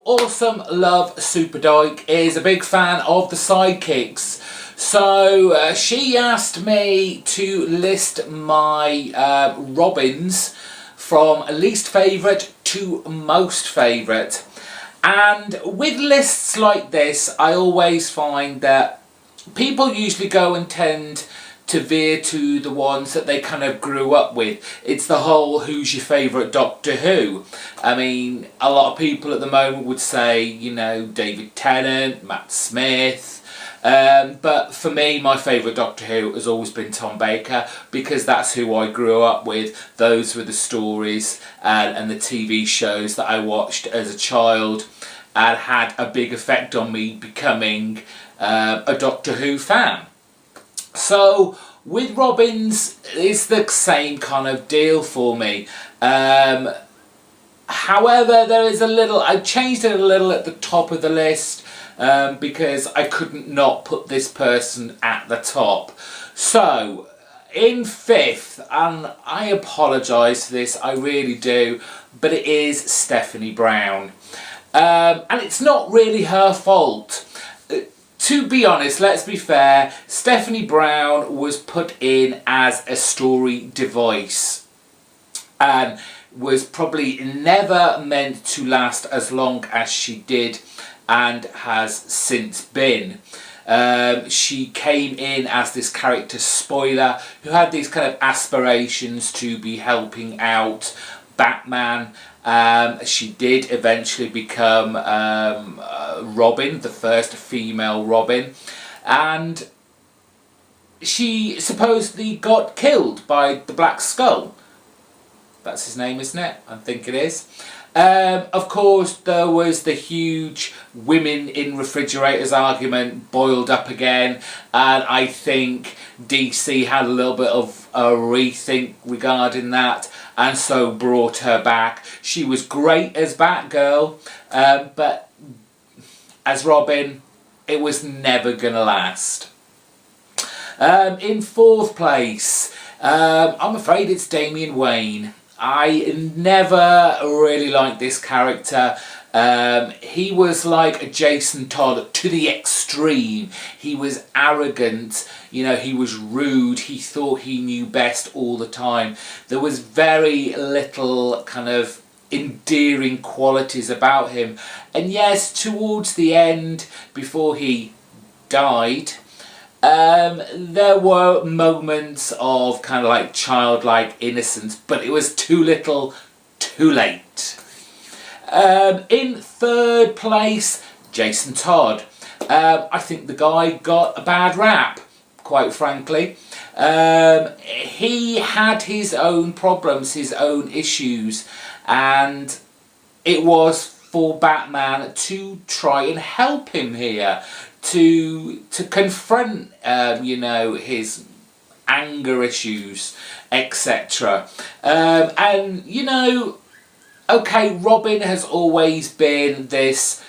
Awesome Love Super Dyke is a big fan of the sidekicks, so she asked me to list my Robins from least favourite to most favourite. And with lists like this, I always find that people usually go and tend to veer to the ones that they kind of grew up with. It's the whole who's your favourite Doctor Who. I mean, a lot of people at the moment would say, you know, David Tennant, Matt Smith. But for me, my favourite Doctor Who has always been Tom Baker, because that's who I grew up with. Those were the stories and the TV shows that I watched as a child and had a big effect on me becoming a Doctor Who fan. So with Robins, it's the same kind of deal for me. However, there is a little, I changed it a little at the top of the list because I couldn't not put this person at the top. So in fifth, and I apologise for this, I really do, but it is Stephanie Brown. And it's not really her fault. To be honest, let's be fair, Stephanie Brown was put in as a story device and was probably never meant to last as long as she did and has since been. She came in as this character spoiler who had these kind of aspirations to be helping out Batman. She did eventually become Robin, the first female Robin, and she supposedly got killed by the Black Skull. That's his name, isn't it? I think it is. Of course, there was the huge women in refrigerators argument boiled up again, and I think DC had a little bit of a rethink regarding that, and so brought her back. She was great as Batgirl, but as Robin, it was never gonna last. In fourth place, I'm afraid it's Damian Wayne. I never really liked this character. He was like a Jason Todd to the extreme. He was arrogant, you know, he was rude, he thought he knew best all the time. There was very little kind of endearing qualities about him. And yes, towards the end, before he died, there were moments of kind of like childlike innocence, but it was too little, too late. In third place, Jason Todd. I think the guy got a bad rap, quite frankly. He had his own problems, his own issues, and it was for Batman to try and help him here, to confront you know, his anger issues, etc. And you know, okay, Robin has always been this,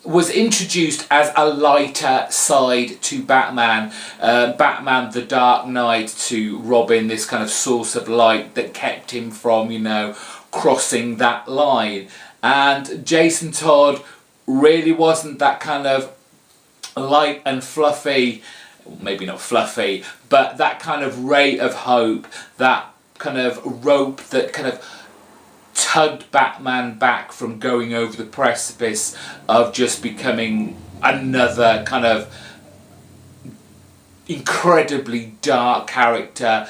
was introduced as a lighter side to Batman. Batman the Dark Knight to Robin, this kind of source of light that kept him from, you know, crossing that line. And Jason Todd really wasn't that kind of light and fluffy, maybe not fluffy, but that kind of ray of hope, that kind of rope that kind of tugged Batman back from going over the precipice of just becoming another kind of incredibly dark character,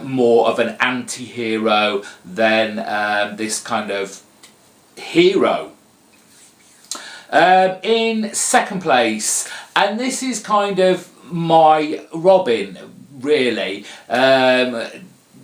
more of an anti-hero than this kind of hero. In second place, and this is kind of my Robin, really,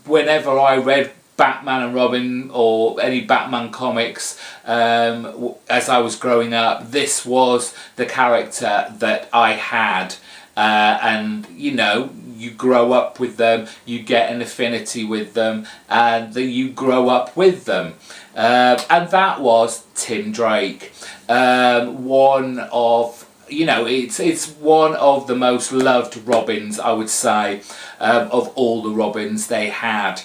whenever I read Batman and Robin or any Batman comics as I was growing up, this was the character that I had. And you know, you grow up with them, you get an affinity with them, and you grow up with them. And that was Tim Drake. One of, you know, it's one of the most loved Robins, I would say, of all the Robins they had.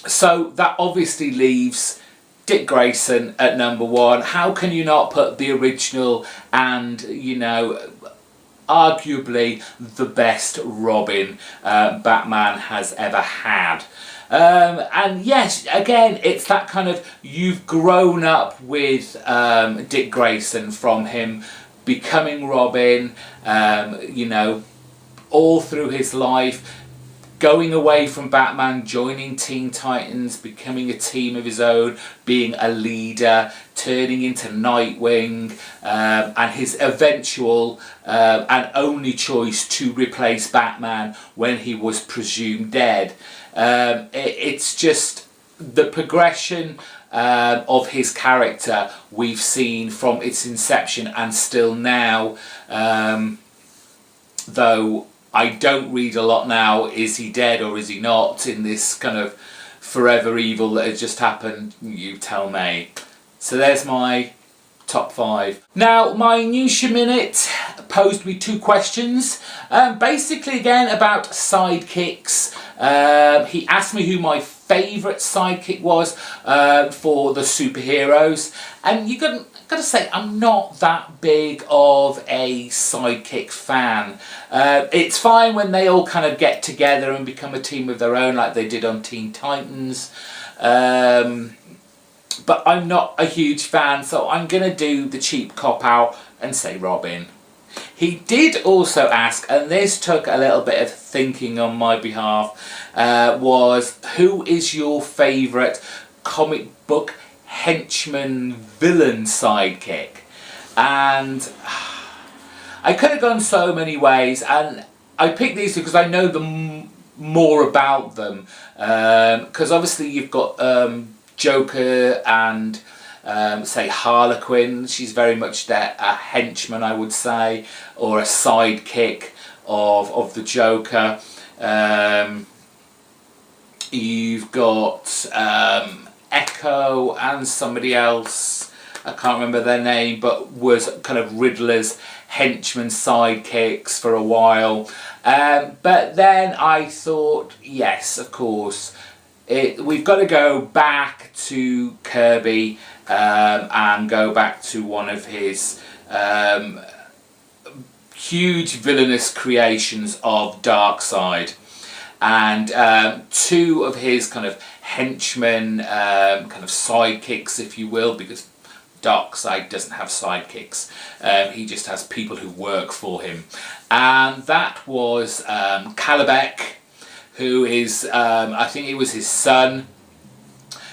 So that obviously leaves Dick Grayson at number 1. How can you not put the original and, you know, arguably the best Robin Batman has ever had? And yes, again, it's that kind of, you've grown up with Dick Grayson, from him becoming Robin, you know, all through his life, going away from Batman, joining Teen Titans, becoming a team of his own, being a leader, turning into Nightwing, and his eventual and only choice to replace Batman when he was presumed dead. It's just the progression of his character we've seen from its inception and still now, though I don't read a lot now, is he dead or is he not, in this kind of forever evil that has just happened, you tell me. So there's my top 5. Now, my News Minute posed me 2 questions, basically again about sidekicks. He asked me who my favourite sidekick was for the superheroes, and you gotta say, I'm not that big of a sidekick fan. It's fine when they all kind of get together and become a team of their own, like they did on Teen Titans, but I'm not a huge fan, so I'm gonna do the cheap cop-out and say Robin. He did also ask, and this took a little bit of thinking on my behalf, was who is your favourite comic book henchman villain sidekick? And I could have gone so many ways, and I picked these because I know more about them, because obviously you've got Joker and say Harlequin. She's very much a henchman, I would say, or a sidekick of the Joker. You've got Echo and somebody else, I can't remember their name, but was kind of Riddler's henchman sidekicks for a while. But then I thought, yes, of course, we've got to go back to Kirby and go back to one of his huge villainous creations of Darkseid. And 2 of his kind of henchmen, kind of sidekicks, if you will, because Darkseid doesn't have sidekicks. He just has people who work for him. And that was Calabec, who is, I think it was his son,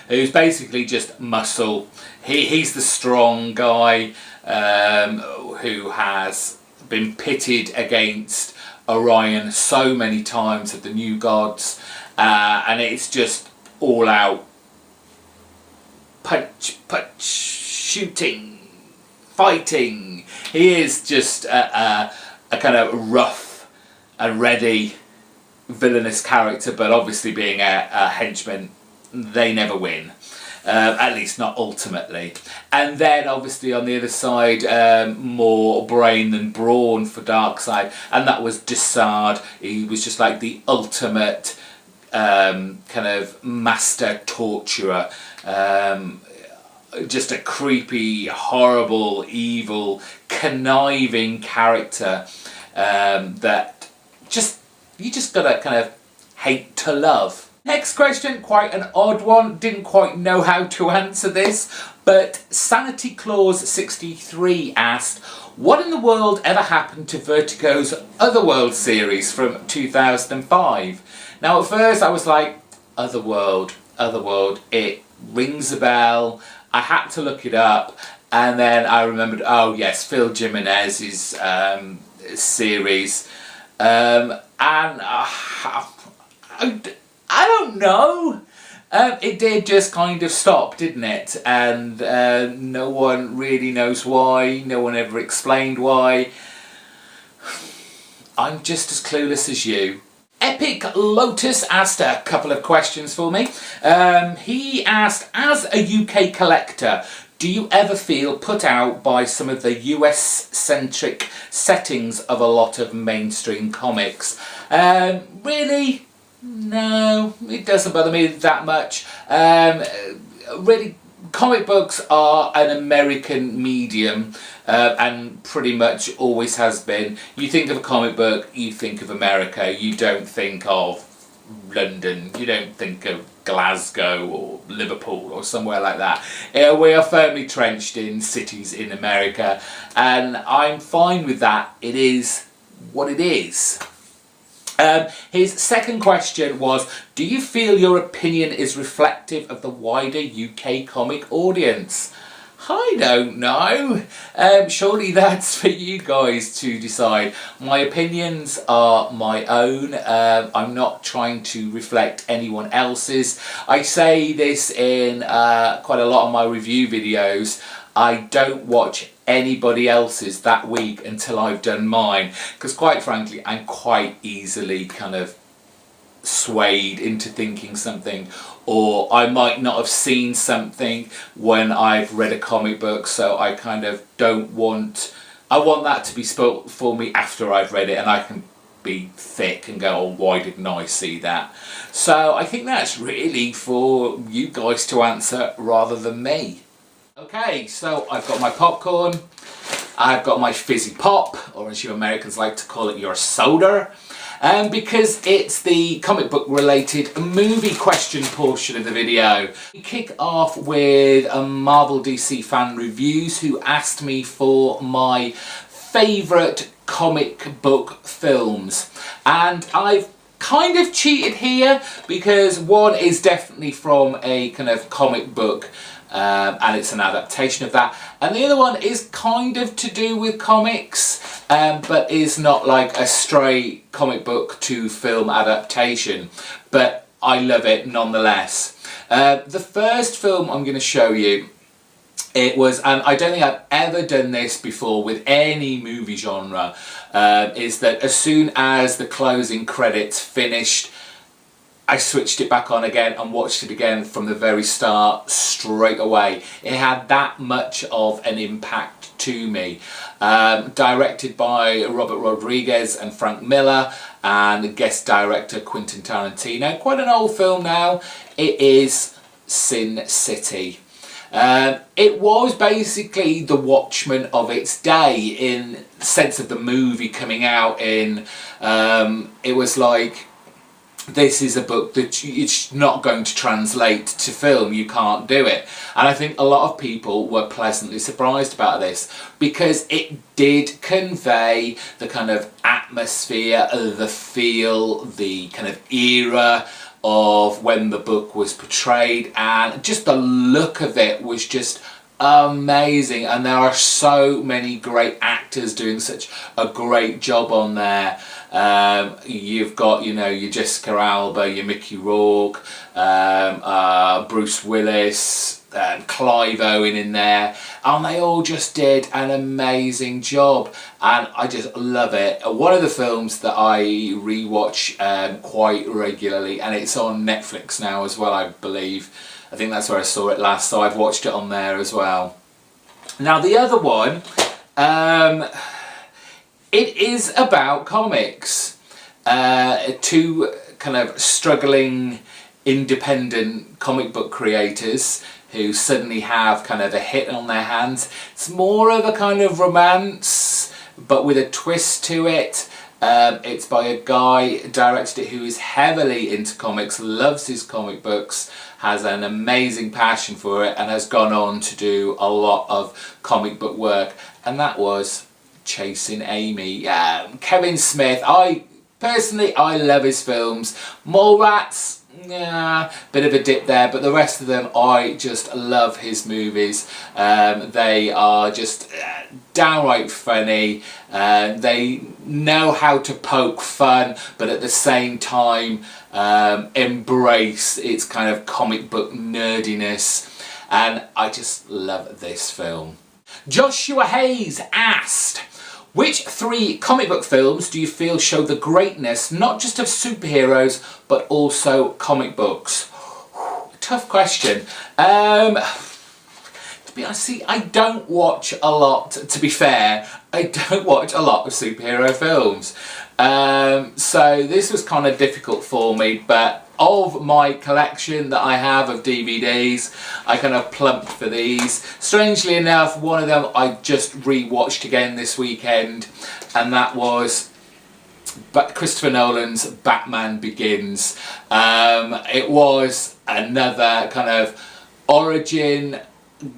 who's basically just muscle. He's the strong guy who has been pitted against Orion so many times at the New Gods, and it's just all out punch, shooting, fighting. He is just a kind of rough and ready villainous character, but obviously being a henchman, they never win. At least not ultimately. And then obviously on the other side, more brain than brawn for Darkseid, and that was Desard. He was just like the ultimate kind of master torturer. Just a creepy, horrible, evil, conniving character that you just gotta kind of hate to love. Next question, quite an odd one, didn't quite know how to answer this, but Sanity Clause 63 asked, what in the world ever happened to Vertigo's Otherworld series from 2005? Now at first I was like, Otherworld, it rings a bell. I had to look it up, and then I remembered, oh yes, Phil Jimenez's series, and I don't know. It did just kind of stop, didn't it? And no one really knows why. No one ever explained why. I'm just as clueless as you. Epic Lotus asked a couple of questions for me. He asked, as a UK collector, do you ever feel put out by some of the US-centric settings of a lot of mainstream comics? Really? No, it doesn't bother me that much. Really, comic books are an American medium, and pretty much always has been. You think of a comic book, you think of America. You don't think of London, you don't think of Glasgow or Liverpool or somewhere like that. We are firmly trenched in cities in America, and I'm fine with that. It is what it is. His second question was, do you feel your opinion is reflective of the wider UK comic audience? I don't know. Surely that's for you guys to decide. My opinions are my own. I'm not trying to reflect anyone else's. I say this in quite a lot of my review videos. I don't watch anybody else's that week until I've done mine, because quite frankly I'm quite easily kind of swayed into thinking something, or I might not have seen something when I've read a comic book, so I kind of don't want, I want that to be spoilt for me after I've read it, and I can be thick and go, oh, why didn't I see that? So I think that's really for you guys to answer rather than me. Okay, so I've got my popcorn, I've got my fizzy pop, or as you Americans like to call it, your soda, because it's the comic book related movie question portion of the video. We kick off with a Marvel DC fan reviews who asked me for my favourite comic book films, and I've kind of cheated here because one is definitely from a kind of comic book, and it's an adaptation of that, and the other one is kind of to do with comics, but is not like a straight comic book to film adaptation, but I love it nonetheless. The first film I'm going to show you, it was, and I don't think I've ever done this before with any movie genre, is that as soon as the closing credits finished, I switched it back on again and watched it again from the very start straight away. It had that much of an impact to me. Directed by Robert Rodriguez and Frank Miller, and guest director Quentin Tarantino. Quite an old film now. It is Sin City. It was basically the Watchmen of its day in the sense of the movie coming out in, it was like, this is a book that it's not going to translate to film, you can't do it. And I think a lot of people were pleasantly surprised about this, because it did convey the kind of atmosphere, the feel, the kind of era of when the book was portrayed, and just the look of it was just amazing, and there are so many great actors doing such a great job on there. You've got, you know, your Jessica Alba, your Mickey Rourke, Bruce Willis, Clive Owen in there, and they all just did an amazing job, and I just love it. One of the films that I rewatch quite regularly, and it's on Netflix now as well, I believe. I think that's where I saw it last, so I've watched it on there as well. Now the other one, it is about comics. Two kind of struggling independent comic book creators who suddenly have kind of a hit on their hands. It's more of a kind of romance, but with a twist to it. It's by a guy, directed it, who is heavily into comics, loves his comic books, has an amazing passion for it, and has gone on to do a lot of comic book work, and that was Chasing Amy. Kevin Smith, I love his films. Mallrats, yeah, bit of a dip there, but the rest of them, I just love his movies. They are just downright funny. They know how to poke fun, but at the same time embrace its kind of comic book nerdiness, and I just love this film. Joshua Hayes asked, which 3 comic book films do you feel show the greatness not just of superheroes but also comic books? Tough question. Depends be honest, see, I don't watch a lot, to be fair, I don't watch a lot of superhero films. So this was kind of difficult for me, but of my collection that I have of DVDs, I kind of plumped for these. Strangely enough, one of them I just re-watched again this weekend, and that was Christopher Nolan's Batman Begins. It was another kind of origin,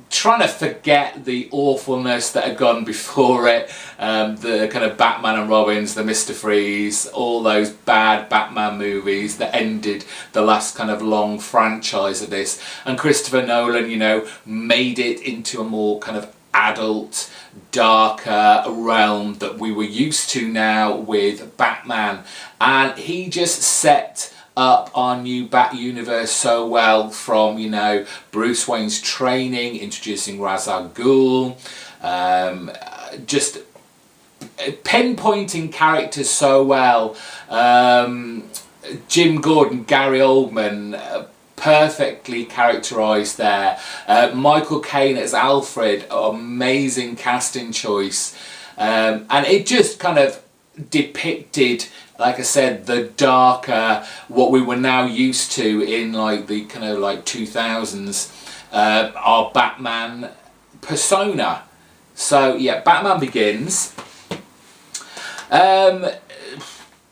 trying to forget the awfulness that had gone before it, the kind of Batman and Robins, the Mr. Freeze, all those bad Batman movies that ended the last kind of long franchise of this. And Christopher Nolan, you know, made it into a more kind of adult, darker realm that we were used to now with Batman. And he just set up our new Bat universe so well, from, you know, Bruce Wayne's training, introducing Ra's al Ghul, just pinpointing characters so well. Jim Gordon, Gary Oldman, perfectly characterised there. Michael Caine as Alfred, amazing casting choice. And it just kind of depicted, like I said, the darker, what we were now used to in like the kind of like 2000s, our Batman persona. So yeah, Batman Begins.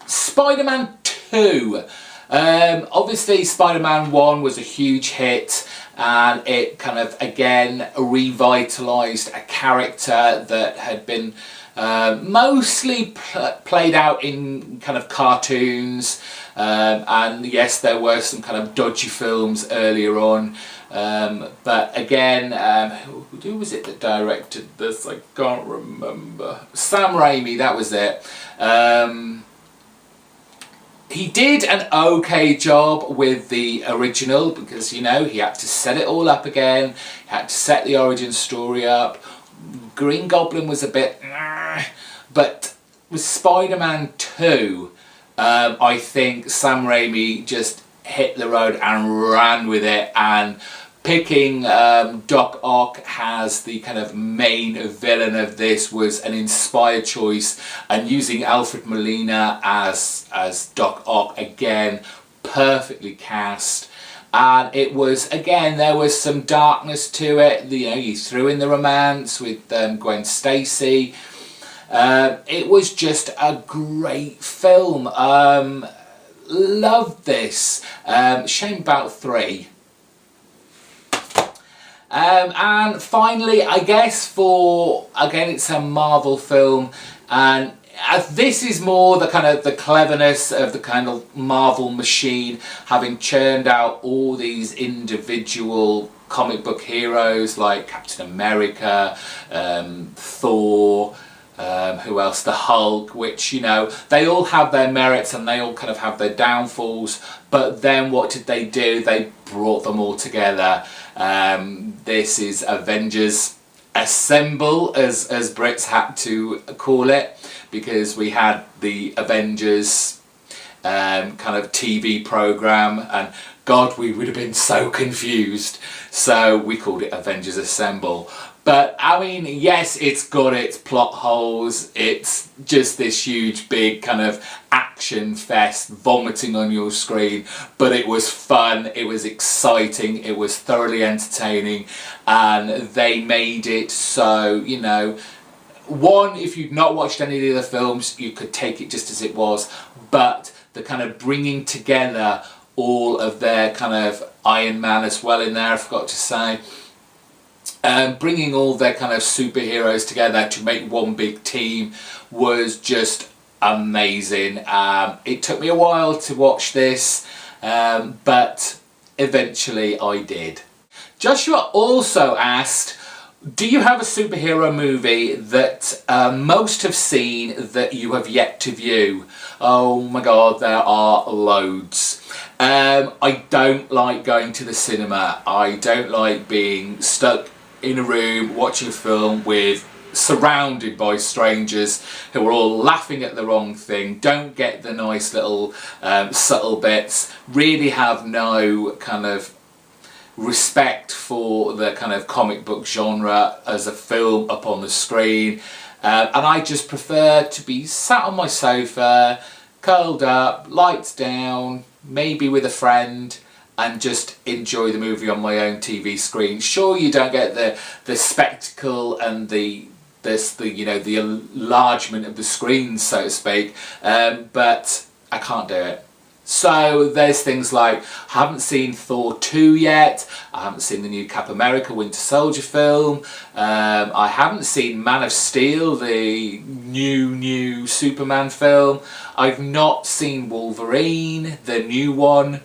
Spider-Man 2. Obviously Spider-Man 1 was a huge hit, and it kind of again revitalised a character that had been mostly played out in kind of cartoons, and yes, there were some kind of dodgy films earlier on, but again, who was it that directed this? I can't remember. Sam Raimi, that was it. He did an okay job with the original, because, you know, he had to set it all up again, he had to set the origin story up. Green Goblin was a bit, but with Spider-Man 2, I think Sam Raimi just hit the road and ran with it, and picking Doc Ock as the kind of main villain of this was an inspired choice, and using Alfred Molina as Doc Ock, again, perfectly cast. And it was, again, there was some darkness to it. You know, you threw in the romance with Gwen Stacy. It was just a great film. Loved this. Shame about 3. And finally, I guess again, it's a Marvel film, and this is more the kind of the cleverness of the kind of Marvel machine, having churned out all these individual comic book heroes like Captain America, Thor, who else, the Hulk, which, you know, they all have their merits and they all kind of have their downfalls, but then what did they do? They brought them all together. This is Avengers Assemble, as Brits had to call it, because we had the Avengers kind of TV programme, and God, we would have been so confused, so we called it Avengers Assemble. But I mean, yes, it's got its plot holes, it's just this huge big kind of action fest vomiting on your screen, but it was fun, it was exciting, it was thoroughly entertaining, and they made it so, you know, one, if you'd not watched any of the other films, you could take it just as it was, but the kind of bringing together all of their kind of Iron Man as well in there, I forgot to say, bringing all their kind of superheroes together to make one big team was just amazing. It took me a while to watch this, but eventually I did. Joshua also asked, do you have a superhero movie that most have seen that you have yet to view? Oh my God, there are loads. I don't like going to the cinema. I don't like being stuck in a room watching a film surrounded by strangers who are all laughing at the wrong thing, don't get the nice little subtle bits, really have no kind of respect for the kind of comic book genre as a film up on the screen, and I just prefer to be sat on my sofa, curled up, lights down, maybe with a friend, and just enjoy the movie on my own TV screen. Sure, you don't get the spectacle and the enlargement of the screen, so to speak, but I can't do it. So there's things like, I haven't seen Thor 2 yet, I haven't seen the new Cap America Winter Soldier film, I haven't seen Man of Steel, the new Superman film, I've not seen Wolverine, the new one.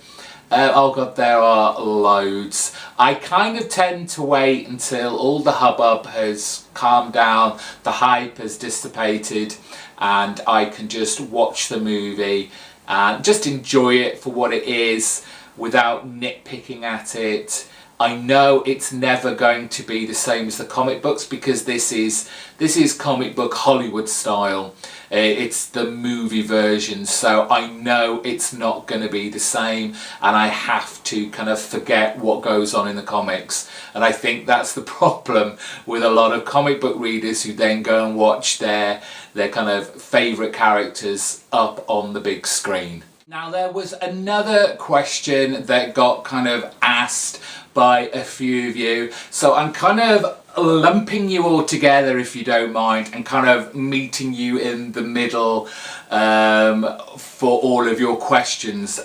Oh god, there are loads. I kind of tend to wait until all the hubbub has calmed down, the hype has dissipated, and I can just watch the movie and just enjoy it for what it is without nitpicking at it. I know it's never going to be the same as the comic books, because this is comic book Hollywood style. It's the movie version, so I know it's not going to be the same, and I have to kind of forget what goes on in the comics. And I think that's the problem with a lot of comic book readers who then go and watch their kind of favourite characters up on the big screen. Now, there was another question that got kind of asked by a few of you, so I'm kind of lumping you all together, if you don't mind, and kind of meeting you in the middle for all of your questions.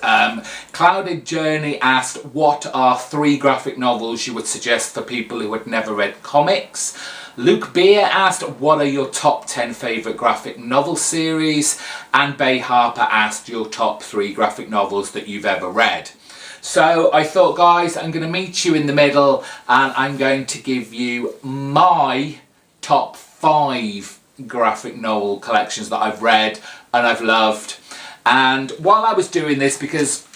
Clouded Journey asked, what are 3 graphic novels you would suggest for people who had never read comics? Luke Beer asked, what are your top 10 favourite graphic novel series? And Bay Harper asked, your top 3 graphic novels that you've ever read. So I thought, guys, I'm going to meet you in the middle, and I'm going to give you my top 5 graphic novel collections that I've read and I've loved. And while I was doing this, because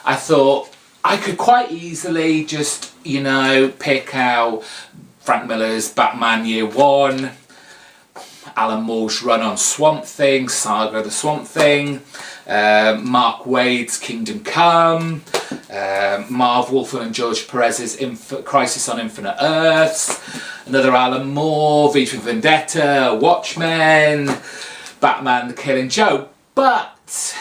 I thought I could quite easily just, you know, pick out Frank Miller's Batman Year One, Alan Moore's run on Swamp Thing, Saga of the Swamp Thing, Mark Waid's Kingdom Come, Marv Wolfman and George Perez's Crisis on Infinite Earths, another Alan Moore, V for Vendetta, Watchmen, Batman the Killing Joke. But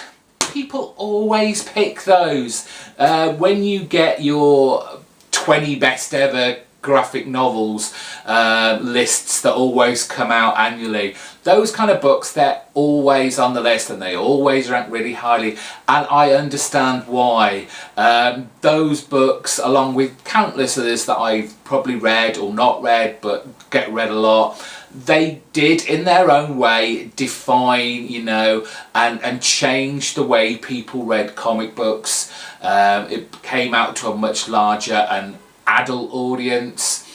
people always pick those. When you get your 20 best ever graphic novels lists that always come out annually, those kind of books, they're always on the list and they always rank really highly, and I understand why. Those books, along with countless others that I've probably read or not read but get read a lot, they did in their own way define, you know, and change the way people read comic books. It came out to a much larger and adult audience,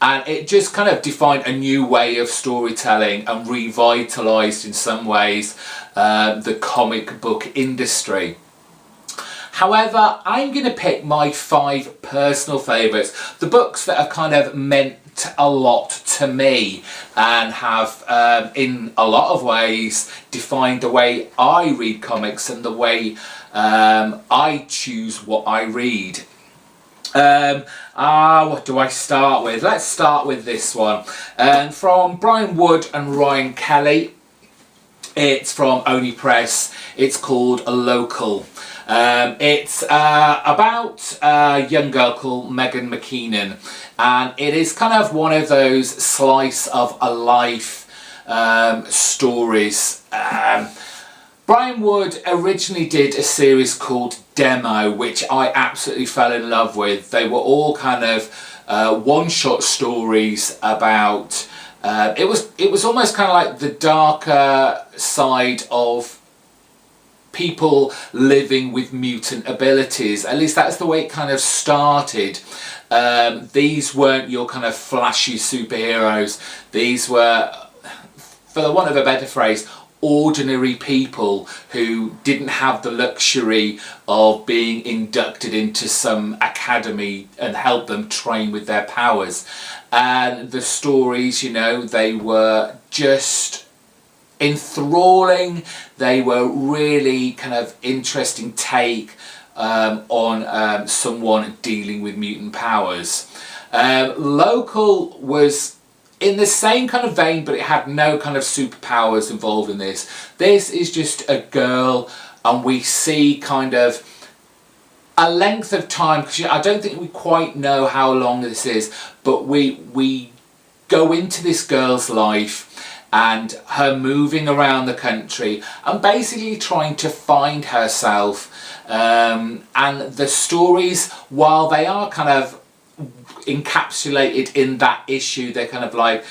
and it just kind of defined a new way of storytelling and revitalized in some ways the comic book industry. However, I'm going to pick my 5 personal favourites, the books that have kind of meant a lot to me and have in a lot of ways defined the way I read comics and the way I choose what I read. What do I start with? Let's start with this one. From Brian Wood and Ryan Kelly. It's from Oni Press. It's called A Local. It's about a young girl called Megan McKeenan, and it is kind of one of those slice of a life stories. Brian Wood originally did a series called Demo, which I absolutely fell in love with. They were all kind of one-shot stories about. It was almost kind of like the darker side of people living with mutant abilities. At least that's the way it kind of started. These weren't your kind of flashy superheroes. These were, for the want of a better phrase, ordinary people who didn't have the luxury of being inducted into some academy and help them train with their powers. And the stories, you know, they were just enthralling. They were really kind of interesting take on someone dealing with mutant powers. Local was in the same kind of vein, but it had no kind of superpowers involved in this. This is just a girl, and we see kind of a length of time, because I don't think we quite know how long this is, but we go into this girl's life and her moving around the country and basically trying to find herself, and the stories, while they are kind of encapsulated in that issue, they're kind of like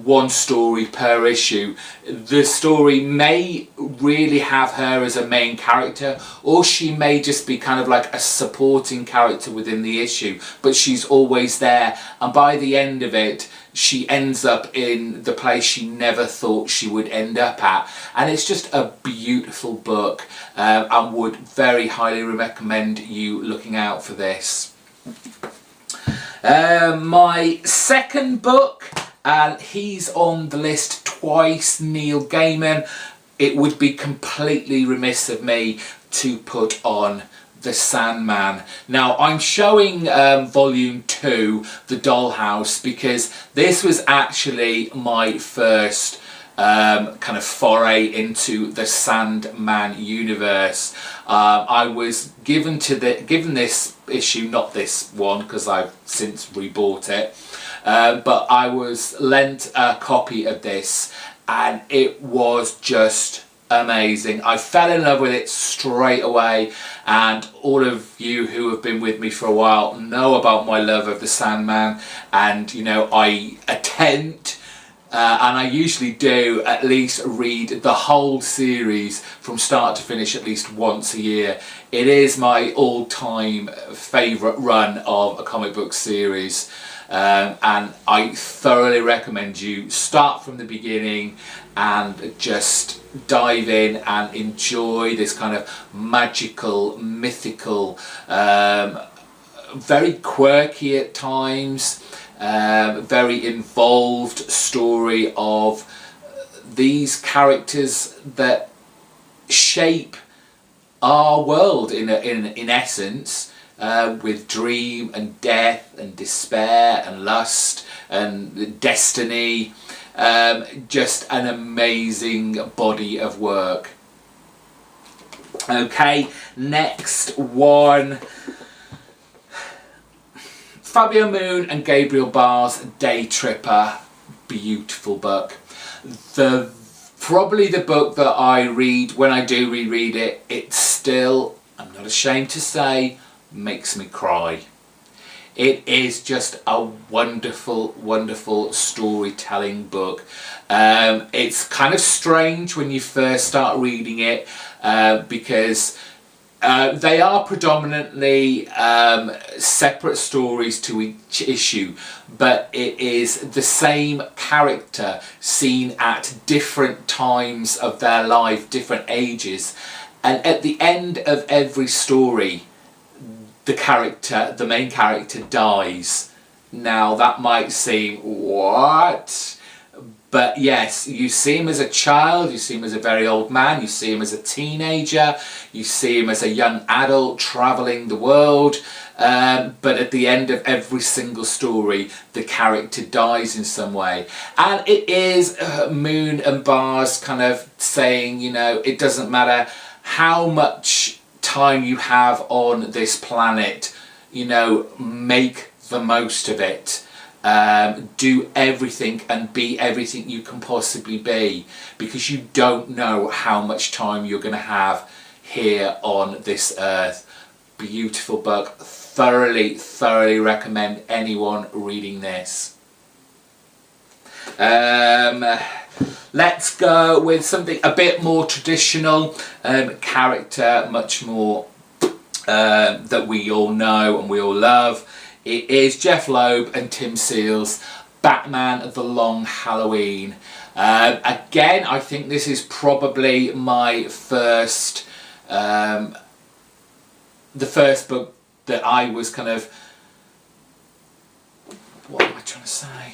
one story per issue. The story may really have her as a main character, or she may just be kind of like a supporting character within the issue, but she's always there, and by the end of it she ends up in the place she never thought she would end up at. And it's just a beautiful book, and would very highly recommend you looking out for this. My second book, and he's on the list twice, Neil Gaiman. It would be completely remiss of me to put on The Sandman. Now I'm showing volume 2, The Dollhouse, because this was actually my first kind of foray into the Sandman universe. I was given this issue, not this one because I've since rebought it, but I was lent a copy of this, and it was just amazing. I fell in love with it straight away, and all of you who have been with me for a while know about my love of the Sandman, and you know, I attempt and I usually do at least read the whole series from start to finish at least once a year. It is my all-time favourite run of a comic book series, and I thoroughly recommend you start from the beginning and just dive in and enjoy this kind of magical, mythical, very quirky at times, very involved story of these characters that shape our world in essence, with dream and death and despair and lust and destiny. Just an amazing body of work. Okay, next one. Fabio Moon and Gabriel Barr's Day Tripper, beautiful book. Probably the book that I read when I do reread it, it still, I'm not ashamed to say, makes me cry. It is just a wonderful, wonderful storytelling book. It's kind of strange when you first start reading it, because they are predominantly separate stories to each issue, but it is the same character seen at different times of their life, different ages, and at the end of every story the main character dies. Now that might seem, what? But yes, you see him as a child, you see him as a very old man, you see him as a teenager, you see him as a young adult travelling the world, but at the end of every single story the character dies in some way. And it is Moon and Barr's kind of saying, you know, it doesn't matter how much time you have on this planet, you know, make the most of it. Do everything and be everything you can possibly be, because you don't know how much time you're going to have here on this earth. Beautiful book. Thoroughly recommend anyone reading this. Let's go with something a bit more traditional, character much more that we all know and we all love. It is Jeff Loeb and Tim Seale's Batman The Long Halloween. Again, I think this is probably my first, the first book that I was kind of, what am I trying to say?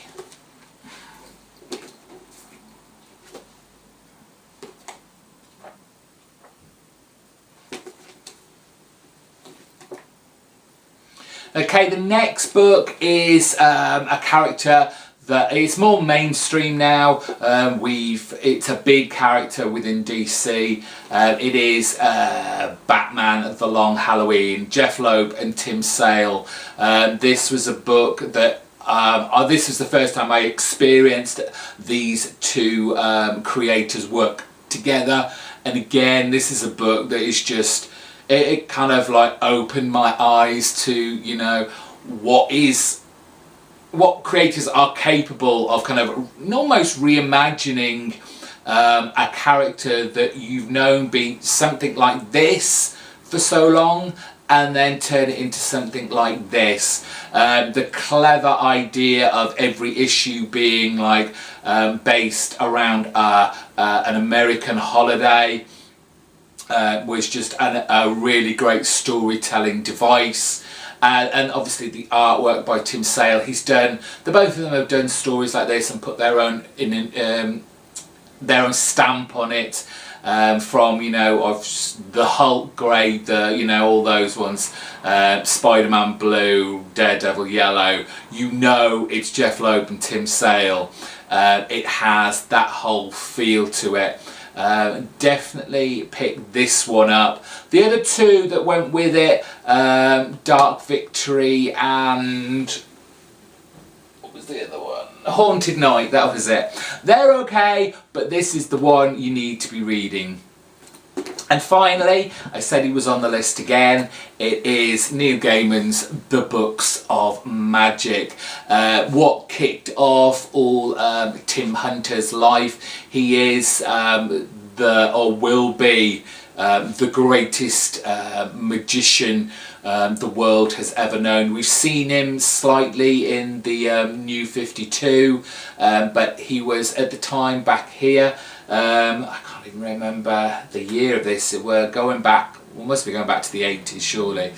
Okay, the next book is a character that it's more mainstream now. It's a big character within DC. It is Batman: The Long Halloween, Jeff Loeb and Tim Sale. This was a book that this was the first time I experienced these two creators work together, and again, this is a book that is just it kind of like opened my eyes to, you know, what creators are capable of, kind of almost reimagining a character that you've known be something like this for so long, and then turn it into something like this. The clever idea of every issue being like based around an American holiday was just a really great storytelling device. And obviously the artwork by Tim Sale. The both of them have done stories like this and put their own stamp on it. From, you know, of the Hulk grey, you know, all those ones, Spider-Man blue, Daredevil yellow. You know, it's Jeff Loeb and Tim Sale. It has that whole feel to it. Definitely pick this one up. The other two that went with it, Dark Victory and what was the other one? Haunted Night, that was it. They're okay, but this is the one you need to be reading. And finally, I said he was on the list again. It is Neil Gaiman's The Books of Magic. What kicked off all Tim Hunter's life. He is will be the greatest magician the world has ever known. We've seen him slightly in the New 52, but he was at the time back here. I can't even remember the year of this. We're going back, we must be going back to the 80s surely.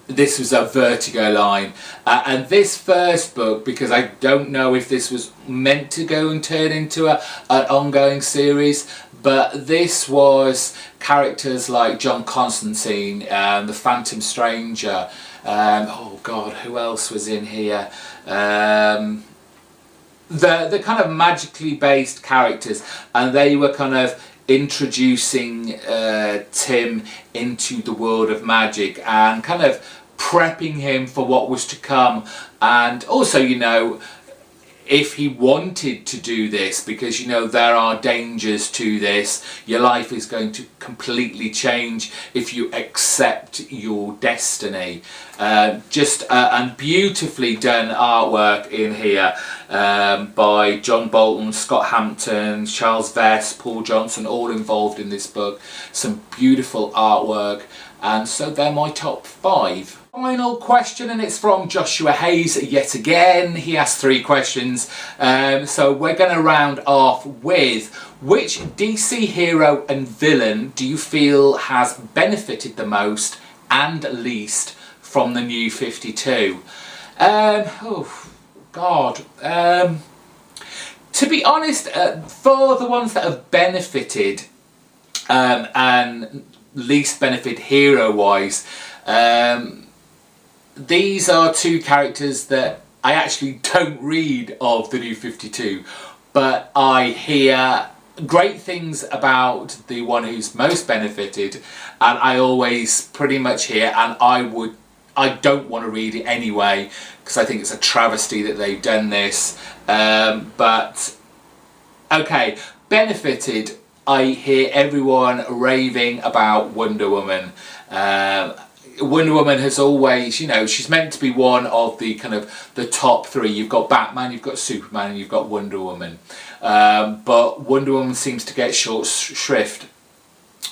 This was a Vertigo line, and this first book, because I don't know if this was meant to go and turn into an ongoing series, but this was characters like John Constantine, the Phantom Stranger, oh god, who else was in here? The kind of magically based characters, and they were kind of introducing Tim into the world of magic and kind of prepping him for what was to come, and also, you know, if he wanted to do this, because, you know, there are dangers to this. Your life is going to completely change if you accept your destiny. Just and beautifully done artwork in here by John Bolton, Scott Hampton, Charles Vess, Paul Johnson, all involved in this book. Some beautiful artwork, and so they're my top 5. Final question, and it's from Joshua Hayes yet again. He asked 3 questions, so we're going to round off with: which DC hero and villain do you feel has benefited the most and least from the New 52? Oh god, to be honest, for the ones that have benefited and least benefit hero wise, these are 2 characters that I actually don't read of the New 52, but I hear great things about the one who's most benefited, and I always pretty much hear, and I don't want to read it anyway, because I think it's a travesty that they've done this, but okay, benefited, I hear everyone raving about Wonder Woman. Wonder Woman has always, you know, she's meant to be one of the kind of the top 3. You've got Batman, you've got Superman, and you've got Wonder Woman. But Wonder Woman seems to get short shrift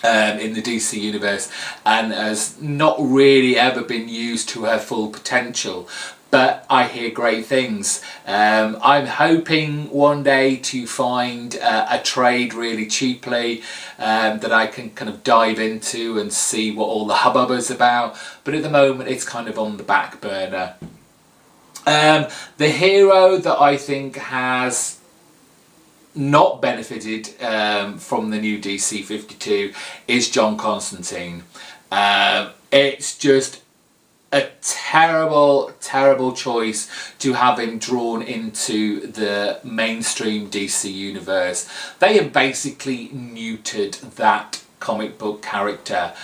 in the DC universe, and has not really ever been used to her full potential. But I hear great things. I'm hoping one day to find a trade really cheaply that I can kind of dive into and see what all the hubbub is about. But at the moment, it's kind of on the back burner. The hero that I think has not benefited from the new DC 52 is John Constantine. It's just a terrible, terrible choice to have him drawn into the mainstream DC universe. They have basically neutered that comic book character,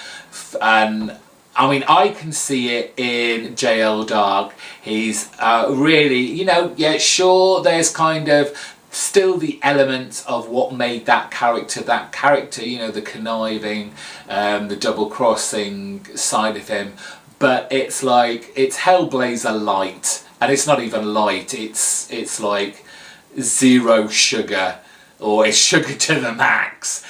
and I mean, I can see it in JL Dark. He's really, you know, yeah, sure, there's kind of still the elements of what made that character, you know, the conniving, the double-crossing side of him. But it's like, it's Hellblazer light, and it's not even light, it's like zero sugar, or it's sugar to the max.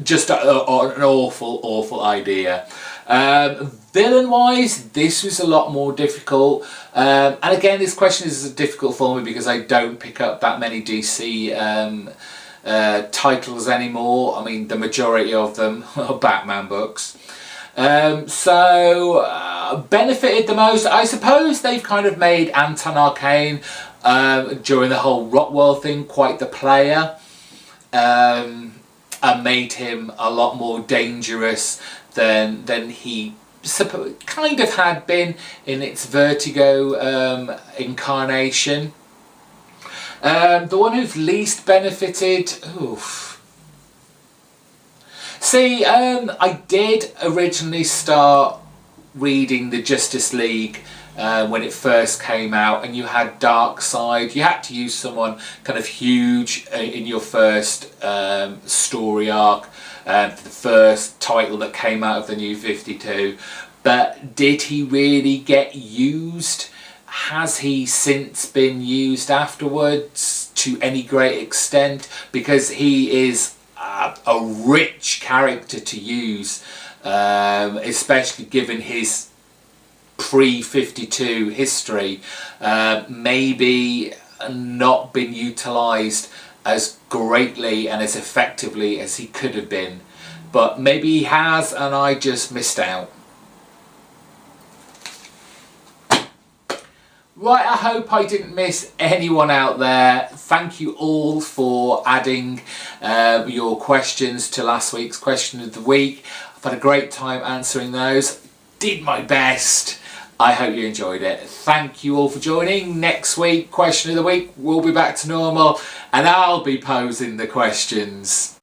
Just an awful idea. Villain wise, this was a lot more difficult, and again, this question is difficult for me because I don't pick up that many DC titles anymore. I mean, the majority of them are Batman books. Benefited the most, I suppose they've kind of made Anton Arcane during the whole Rockwell thing quite the player, and made him a lot more dangerous than he kind of had been in its Vertigo incarnation. The one who's least benefited, oof. See, I did originally start reading the Justice League when it first came out, and you had Darkseid. You had to use someone kind of huge in your first story arc, the first title that came out of the New 52. But did he really get used? Has he since been used afterwards to any great extent? Because he is a rich character to use, especially given his pre-52 history, maybe not been utilised as greatly and as effectively as he could have been. But maybe he has, and I just missed out. Right, I hope I didn't miss anyone out there. Thank you all for adding your questions to last week's question of the week. I've had a great time answering those. Did my best. I hope you enjoyed it. Thank you all for joining. Next week, question of the week, we'll be back to normal, and I'll be posing the questions.